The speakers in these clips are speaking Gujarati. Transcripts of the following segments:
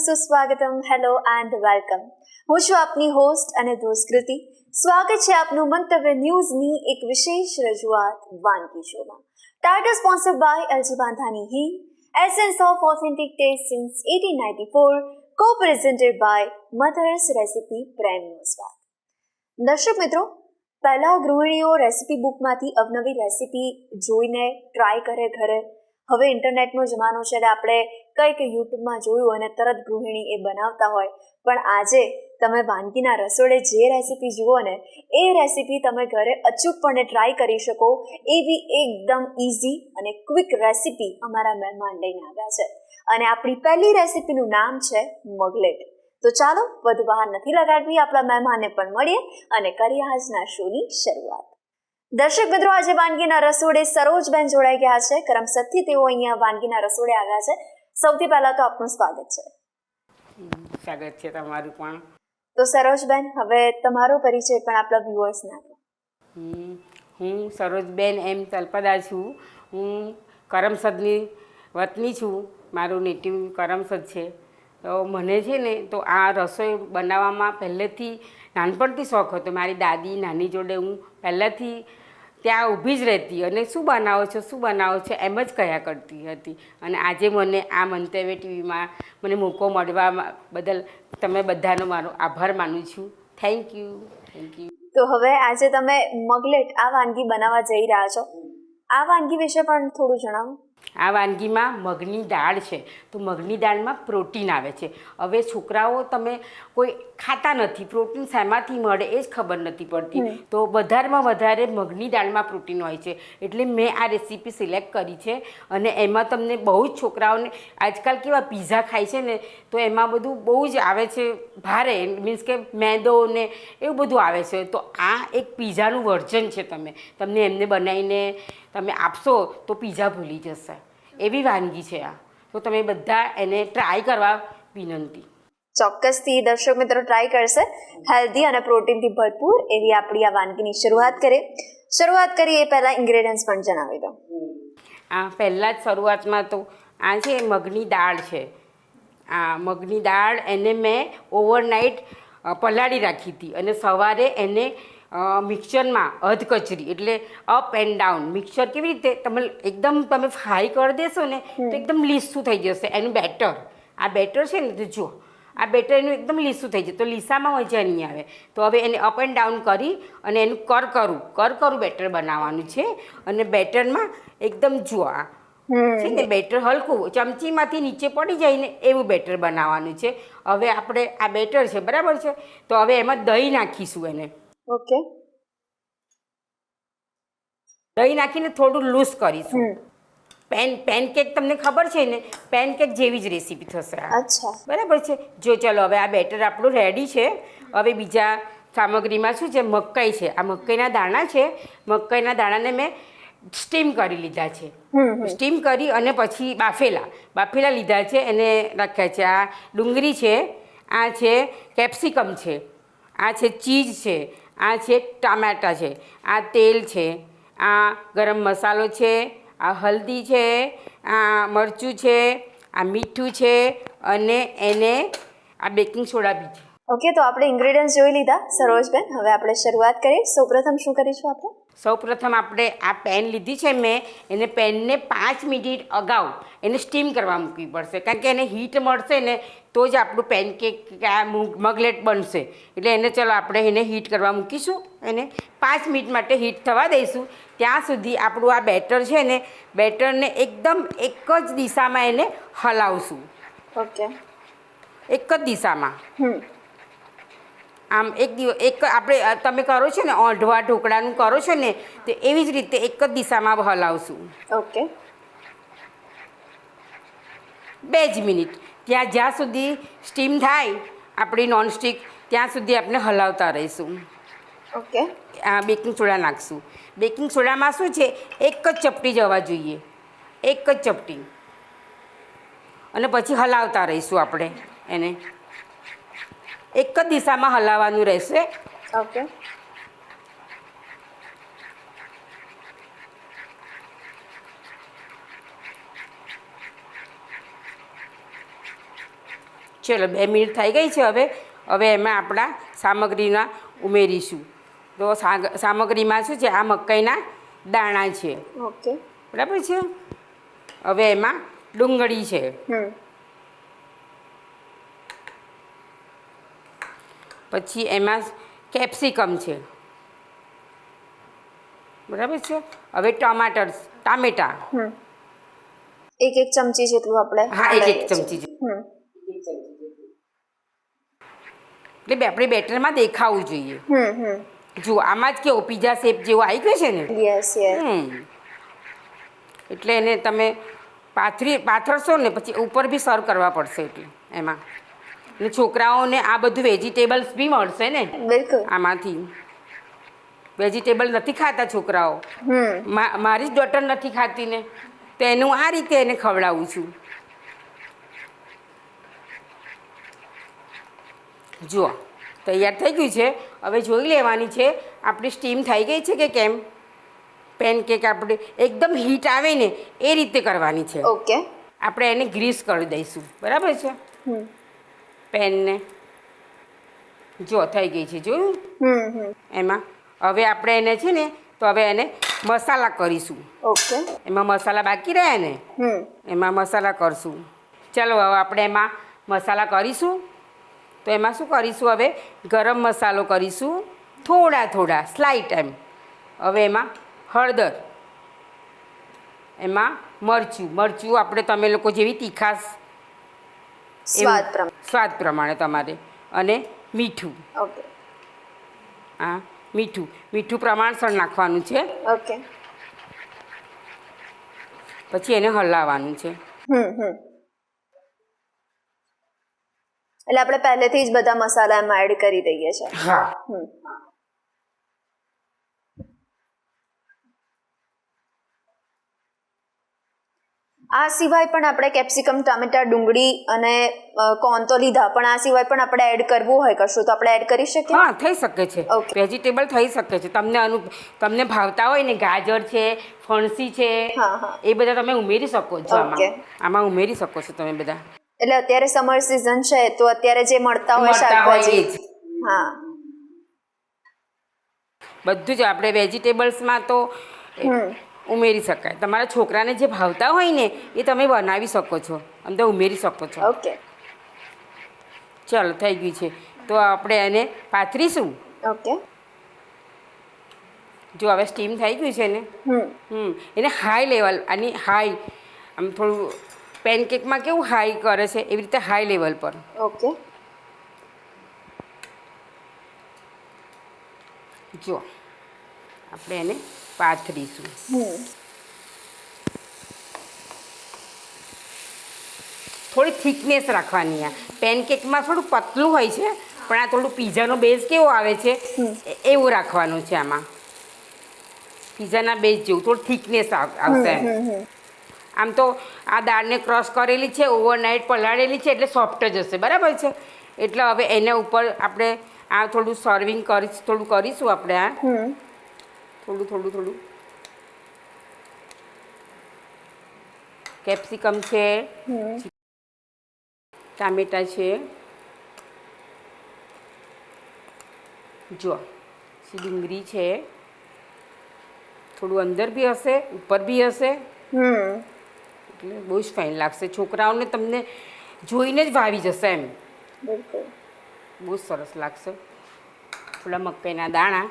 સુસ્વાગતમ, હેલો એન્ડ વેલકમ. હું છું આપની હોસ્ટ અને દોસ્ત કૃતિ. સ્વાગત છે આપનું મંતવ્ય ન્યૂઝની એક વિશેષ રજૂઆત વાનગી શોમાં. Title sponsored by LG Bandhani હી, essence of authentic taste since 1894, co-presented by Mother's Recipe પ્રેમનો સ્વાદ. દર્શક મિત્રો, પહેલા ગૃહિણીઓ રેસિપી બુકમાંથી અવનવી રેસિપી જોઈને ટ્રાય કરે ઘરે. હવે ઇન્ટરનેટનો જમાનો છે એટલે આપણે કંઈક યુટ્યુબમાં જોયું અને તરત ગૃહિણી એ બનાવતા હોય. પણ આજે તમે વાનગીના રસોડે જે રેસિપી જુઓ ને એ રેસિપી તમે ઘરે અચૂકપણે ટ્રાય કરી શકો એવી એકદમ ઇઝી અને ક્વિક રેસિપી અમારા મહેમાન લઈને આવ્યા છે. અને આપણી પહેલી રેસિપીનું નામ છે મગલેટ. તો ચાલો વધુ બહાર નથી લગાડવી, આપણા મહેમાનને પણ મળીએ અને કરીએ આજના શોની શરૂઆત. દર્શક મિત્રો, આજે વાનગીના રસોડે સરોજબેન જોડાઈ ગયા છે. કરમસદથી તેઓ અહીંયા વાનગીના રસોડે આવ્યા છે. સૌથી પહેલા તો આપનું સ્વાગત છે. સ્વાગત છે તમારું પણ. તો સરોજબેન, હવે તમારો પરિચય પણ આપણા વ્યુઅર્સને આપો. હું સરોજબેન એમ તલપદા છું. હું કરમસદની વતની છું. મારું નેટિવ કરમસદ છે. તો મને છે ને તો આ રસોઈ બનાવવામાં પહેલેથી નાનપણથી શોખ હતો. મારી દાદી નાની જોડે હું પહેલાંથી ત્યાં ઊભી જ રહેતી અને શું બનાવો છો એમ જ કહ્યા કરતી હતી. અને આજે મને આ મંતવ્ય ટીવીમાં મને મોકો મળવા બદલ તમે બધાનો મારો આભાર માનું છું. Thank you. તો હવે આજે તમે મગલેટ આ વાનગી બનાવવા જઈ રહ્યા છો. આ વાનગી વિશે પણ થોડું જણાવો. આ વાનગીમાં મગની દાળ છે. તો મગની દાળમાં પ્રોટીન આવે છે. હવે છોકરાઓ તમે કોઈ ખાતા નથી, પ્રોટીન શેમાંથી મળે એ જ ખબર નથી પડતી. તો વધારેમાં વધારે મગની દાળમાં પ્રોટીન હોય છે. એટલે મેં આ રેસીપી સિલેક્ટ કરી છે. અને એમાં તમને બહુ જ છોકરાઓને આજકાલ કેવા પીઝા ખાય છે ને, તો એમાં બધું બહુ જ આવે છે ભારે, મીન્સ કે મેદો ને એવું બધું આવે છે. તો આ એક પીઝાનું વર્ઝન છે. તમને એમને બનાવીને તમે આપશો તો પીઝા ભૂલી જશે એવી વાનગી છે આ. તો તમે બધા એને ટ્રાય કરવા વિનંતી. ચોક્કસથી દર્શક મિત્રો ટ્રાય કરશે. હેલ્ધી અને પ્રોટીનથી ભરપૂર એવી આપણી આ વાનગીની શરૂઆત કરીએ એ પહેલાં ઇન્ગ્રેડિયન્ટ્સ પણ જણાવી દો. આ પહેલાં જ શરૂઆતમાં તો આ છે મગની દાળ છે. આ મગની દાળ એને મેં ઓવરનાઇટ પલાળી રાખી હતી અને સવારે એને મિક્સરમાં અધકચરી એટલે અપ એન્ડ ડાઉન મિક્સર કેવી રીતે તમે ફ્રાય કરી દેશો ને તો એકદમ લીસું થઈ જશે એનું બેટર. આ બેટર છે ને તો જુઓ, આ બેટર એનું એકદમ લીસું થઈ જશે તો લીસામાં મજા નહીં આવે. તો હવે એને અપ એન્ડ ડાઉન કરી અને એનું કરકરું બેટર બનાવવાનું છે. અને બેટરમાં એકદમ જુઓ આ છે ને બેટર હલકું ચમચીમાંથી નીચે પડી જાય ને એવું બેટર બનાવવાનું છે. હવે આપણે આ બેટર છે બરાબર છે. તો હવે એમાં દહીં નાખીશું. એને ઓકે, દહીં નાખીને થોડું લૂઝ કરીશું. પેનકેક તમને ખબર છે ને, પેનકેક જેવી જ રેસીપી થશે આ. અચ્છા, બરાબર છે. જો ચલો હવે આ બેટર આપણું રેડી છે. હવે બીજા સામગ્રીમાં શું છે, મકાઈ છે. આ મકાઈના દાણા છે. મકાઈના દાણાને મેં સ્ટીમ કરી લીધા છે. સ્ટીમ કરી અને પછી બાફેલા લીધા છે. એને રાખ્યા છે. આ ડુંગળી છે, આ છે કેપ્સિકમ છે, આ છે ચીઝ છે, આ છે ટામેટાં છે, આ તેલ છે, આ ગરમ મસાલો છે, આ હલ્દી છે, આ મરચું છે, આ મીઠું છે અને એને આ બેકિંગ સોડા બી છે. ઓકે, તો આપણે ઇન્ગ્રેડિયન્ટ્સ જોઈ લીધા સરોજબેન. હવે આપણે શરૂઆત કરીએ. સૌપ્રથમ શું કરીશું આપણે? સૌપ્રથમ આપણે આ પેન લીધી છે મેં, એને પેનને 5 મિનિટ અગાઉ એને સ્ટીમ કરવા મૂકવી પડશે. કારણ કે એને હીટ મળશે ને તો જ આપણું પેનકેક આ મગલેટ બનશે. એટલે એને ચલો આપણે એને હીટ કરવા મૂકીશું. એને 5 મિનિટ માટે હીટ થવા દઈશું. ત્યાં સુધી આપણું આ બેટર છે ને, બેટરને એકદમ એક જ દિશામાં એને હલાવશું. ઓકે, એક જ દિશામાં આમ એક આપણે તમે કરો છો ને ઓઢવા ઢોકળાનું કરો છો ને, તો એવી જ રીતે એક જ દિશામાં હલાવશું. ઓકે, 2 જ મિનિટ જ્યાં સુધી સ્ટીમ થાય આપણી નોનસ્ટિક ત્યાં સુધી આપણે હલાવતા રહીશું. ઓકે, આ બેકિંગ સોડા નાખશું. બેકિંગ સોડામાં શું છે, એક જ ચપટી જવા જોઈએ, એક જ ચપટી. અને પછી હલાવતા રહીશું આપણે એને. એક જ દિશામાં હલાવવાનું રહેશે. ઓકે, ચલો 2 મિનિટ થઈ ગઈ છે. હવે એમાં આપણા સામગ્રીના ઉમેરીશું. તો સામગ્રીમાં શું છે, આ મકાઈના દાણા છે. ઓકે. બરાબર છે. હવે એમાં ડુંગળી છે. પછી એમાં કેપ્સિકમ છે. બરાબર છે. હવે ટામેટા એક ચમચી જેટલું આપણે હા, એક ચમચી જેટલું. એટલે આપણે બેટરમાં દેખાવું જોઈએ. જો આમાં જ કેવું પીઝા શેપ જેવો આવી ગયો છે ને. યસ. એટલે એને તમે પાથરશો ને પછી ઉપર બી સર્વ કરવા પડશે. એટલે એમાં અને છોકરાઓને આ બધું વેજીટેબલ્સ બી મળશે ને. બિલકુલ. આમાંથી વેજીટેબલ નથી ખાતા છોકરાઓ. મારી જ ડોટર નથી ખાતી ને, તો એનું આ રીતે એને ખવડાવું છું. જુઓ તૈયાર થઈ ગયું છે. હવે જોઈ લેવાની છે આપણી સ્ટીમ થઈ ગઈ છે કે કેમ. પેનકેક આપણે એકદમ હીટ આવે ને એ રીતે કરવાની છે. ઓકે. આપણે એને ગ્રીસ કરી દઈશું. બરાબર છે. પેનને જો થઈ ગઈ છે, જોયું એમાં. હવે આપણે એને છે ને, તો હવે એને મસાલા કરીશું. ઓકે. એમાં મસાલા બાકી રહ્યા ને, એમાં મસાલા કરશું. ચાલો હવે આપણે એમાં મસાલા કરીશું. તો એમાં શું કરીશું, હવે ગરમ મસાલો કરીશું થોડા સ્લાઇટ એમ. હવે એમાં હળદર, એમાં મરચું આપણે તમે લોકો જેવી તીખાશ સ્વાદ પ્રમાણે તમારે, અને મીઠું. ઓકે. હા, મીઠું પ્રમાણસર નાખવાનું છે. ઓકે. પછી એને હલાવવાનું છે. એટલે આપણે પહેલેથી જ બધા મસાલા એમાં એડ કરી દઈએ છીએ. હા. આ સિવાય પણ આપણે કેપ્સિકમ, ટામેટા, ડુંગળી અને કોર્ન તો લીધા, પણ આ સિવાય પણ આપણે એડ કરવું હોય કશું તો આપણે એડ કરી શકીએ. હા, થઈ શકે છે. Okay. વેજીટેબલ થઈ શકે છે. તમને ભાવતા હોય ને, ગાજર છે, ફણસી છે, એ બધા તમે ઉમેરી શકો છો. આમાં ઉમેરી શકો છો તમે બધા. એટલે અત્યારે સમર સિઝન છે તો અત્યારે જે મળતા હોય શાકભાજી. હા, બધું જ આપણે વેજીટેબલ્સમાં તો ઉમેરી શકાય. તમારા છોકરાને જે ભાવતા હોય ને એ તમે બનાવી શકો છો, અંદર ઉમેરી શકો છો. ઓકે. ચાલો થઈ ગયું છે. તો આપણે એને પાથરીશું. ઓકે. જો હવે સ્ટીમ થઈ ગયું છે ને, એને હાઈ લેવલ, આમ થોડું પેનકેકમાં કેવું હાઈ કરે છે એવી રીતે હાઈ લેવલ પર. ઓકે. જો આપણે એને પાથરીશું. થોડી થિકનેસ રાખવાની. આ પેનકેકમાં થોડું પતલું હોય છે, પણ આ થોડું પીઝાનો બેઝ કેવો આવે છે એવું રાખવાનું છે. આમાં પીઝાના બેઝ જેવું થોડું થિકનેસ આવશે. આમ તો આ દાળને ક્રશ કરેલી છે, ઓવરનાઇટ પલાળેલી છે, એટલે સોફ્ટ જ હશે. બરાબર છે. એટલે હવે એના ઉપર આપણે આ થોડું સર્વિંગ કરીશું આપણે. આ થોડું કેપ્સિકમ છે, ટામેટા છે, જો ડુંગળી છે, થોડું અંદર બી હશે, ઉપર બી હશે. એટલે બહુ જ ફાઇન લાગશે. છોકરાઓને તમને જોઈને જ ભાવી જશે એમ. બિલકુલ. બહુ જ સરસ લાગશે. થોડા મકાઈના દાણા,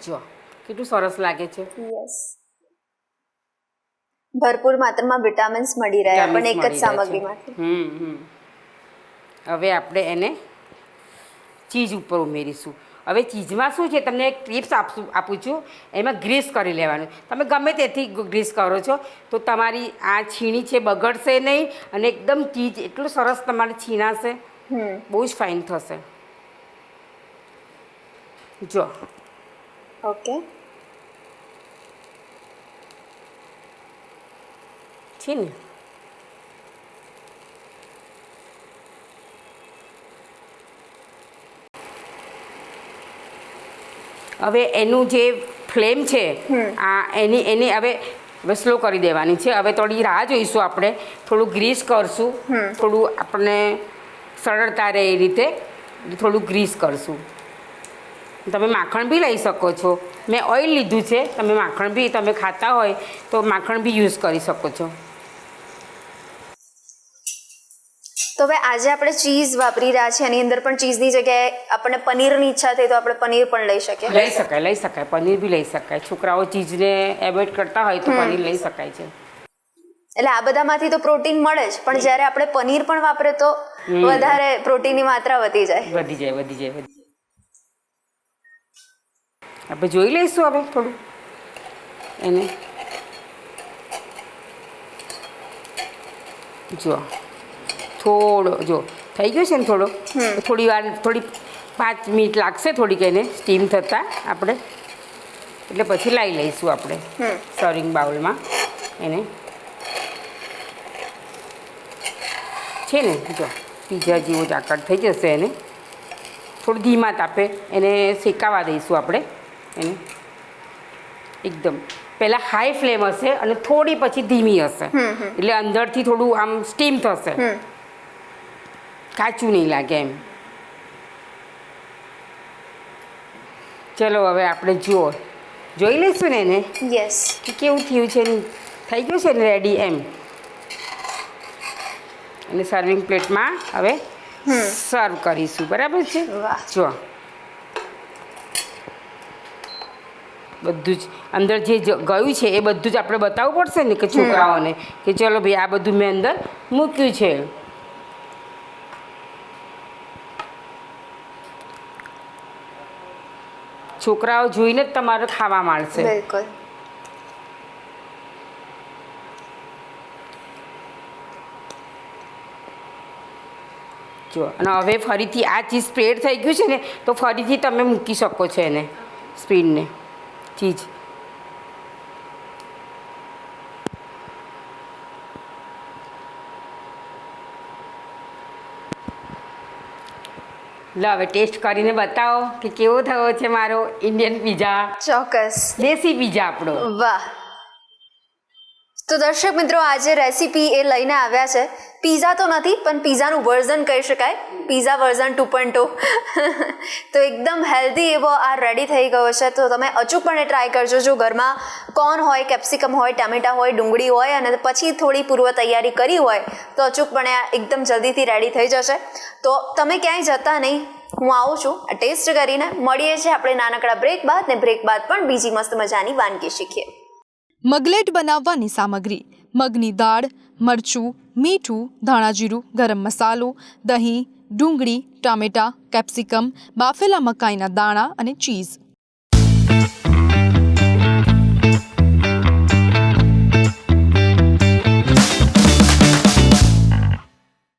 જો કેટલું સરસ લાગે છે. યસ. ભરપૂર માત્રામાં વિટામિન્સ મળી રહે પણ એક જ સામગ્રીમાંથી. હવે આપણે એને ચીઝ ઉપર ઉમેરીશું. હવે ચીઝમાં શું છે, તમને એક ટિપ્સ આપું છું. એમાં ગ્રીસ કરી લેવાનું. તમે ગમે તેથી ગ્રીસ કરો છો તો તમારી આ છીણી છે બગડશે નહીં, અને એકદમ ચીઝ એટલું સરસ તમારે છીણાશે, બહુ જ ફાઇન થશે. જો. ઓકે. છે ને. હવે એનું જે ફ્લેમ છે, એની હવે હવે સ્લો કરી દેવાની છે. હવે થોડી રાહ જોઈશું આપણે, થોડું ગ્રીસ કરશું, થોડું આપણને સરળતા રહે એ રીતે થોડું ગ્રીસ કરશું. તમે માખણ બી લઈ શકો છો. મેં ઓઇલ લીધું છે, તમે માખણ બી તમે ખાતા હોય તો માખણ બી યુઝ કરી શકો છો. તો હવે આજે આપણે ચીઝ વાપરી રહ્યા છીએ, એની અંદર પણ ચીઝની જગ્યાએ આપણને પનીરની ઈચ્છા થઈ તો આપણે પનીર પણ લઈ શકીએ. લઈ શકાય, પનીર બી લઈ શકાય. છોકરાઓ ચીઝને એવોઇડ કરતા હોય તો પનીર લઈ શકાય છે. એટલે આ બધામાંથી તો પ્રોટીન મળે જ, પણ જ્યારે આપણે પનીર પણ વાપરે તો વધારે પ્રોટીનની માત્રા વધી જાય. આપણે જોઈ લઈશું હવે થોડું એને. જો થઈ ગયો છે ને થોડો, થોડી વાર, થોડી 5 મિનિટ લાગશે થોડીક એને સ્ટીમ થતાં આપણે, એટલે પછી લાવી લઈશું આપણે સર્વિંગ બાઉલમાં એને. છે ને જો પીઝા જેવો જ આકાર થઈ જશે એને. થોડું ધીમા તાપે એને શેકાવા દઈશું આપણે એને. એકદમ પહેલાં હાઈ ફ્લેમ હશે અને થોડી પછી ધીમી હશે, એટલે અંદરથી થોડું આમ સ્ટીમ થશે, કાચું નહીં લાગે એમ. ચલો હવે આપણે જોઈ લઈશું ને એને યસ કે કેવું થયું છે, થઈ ગયું છે ને રેડી એમ. અને સર્વિંગ પ્લેટમાં હવે સર્વ કરીશું. બરાબર છે? જો બધું જ અંદર જે ગયું છે એ બધું જ આપણે બતાવવું પડશે ને કે છોકરાઓને કે ચલો ભાઈ આ બધું મેં અંદર મૂક્યું છે. છોકરાઓ જોઈને જ તમારે ખાવા માંડશે. બિલકુલ. જો અને હવે ફરીથી આ ચીઝ સ્પ્રેડ થઈ ગયું છે ને તો ફરીથી તમે મૂકી શકો છો એને સ્પીડને ચીઝ. લો હવે ટેસ્ટ કરીને બતાવો કે કેવો થયો છે મારો ઇન્ડિયન પીઝા. ચોક્કસ. દેશી પીઝા આપણો. વાહ. તો દર્શક મિત્રો, આજે રેસીપી એ લઈને આવ્યા છે. પીઝા તો નથી પણ પીઝાનું વર્ઝન કહી શકાય, પીઝા વર્ઝન 2.0. તો એકદમ હેલ્ધી એવો આ રેડી થઈ ગયો છે. તો તમે અચૂકપણે ટ્રાય કરજો. જો ઘરમાં કોર્ન હોય, કેપ્સિકમ હોય, ટામેટા હોય, ડુંગળી હોય અને પછી થોડી પૂર્વ તૈયારી કરી હોય તો અચૂકપણે આ એકદમ જલ્દીથી રેડી થઈ જશે. તો તમે ક્યાંય જતા નહીં, હું આવું છું આ ટેસ્ટ કરીને. મળીએ છીએ આપણે નાનકડા બ્રેક બાદ, ને બ્રેક બાદ પણ બીજી મસ્ત મજાની વાનગી શીખીએ. મગલેટ બનાવવાની સામગ્રી: મગની દાળ, મરચું, મીઠું, ધાણાજીરું, ગરમ મસાલો, દહીં, ડુંગળી, ટામેટાં, કેપ્સિકમ, બાફેલા મકાઈના દાણા અને ચીઝ.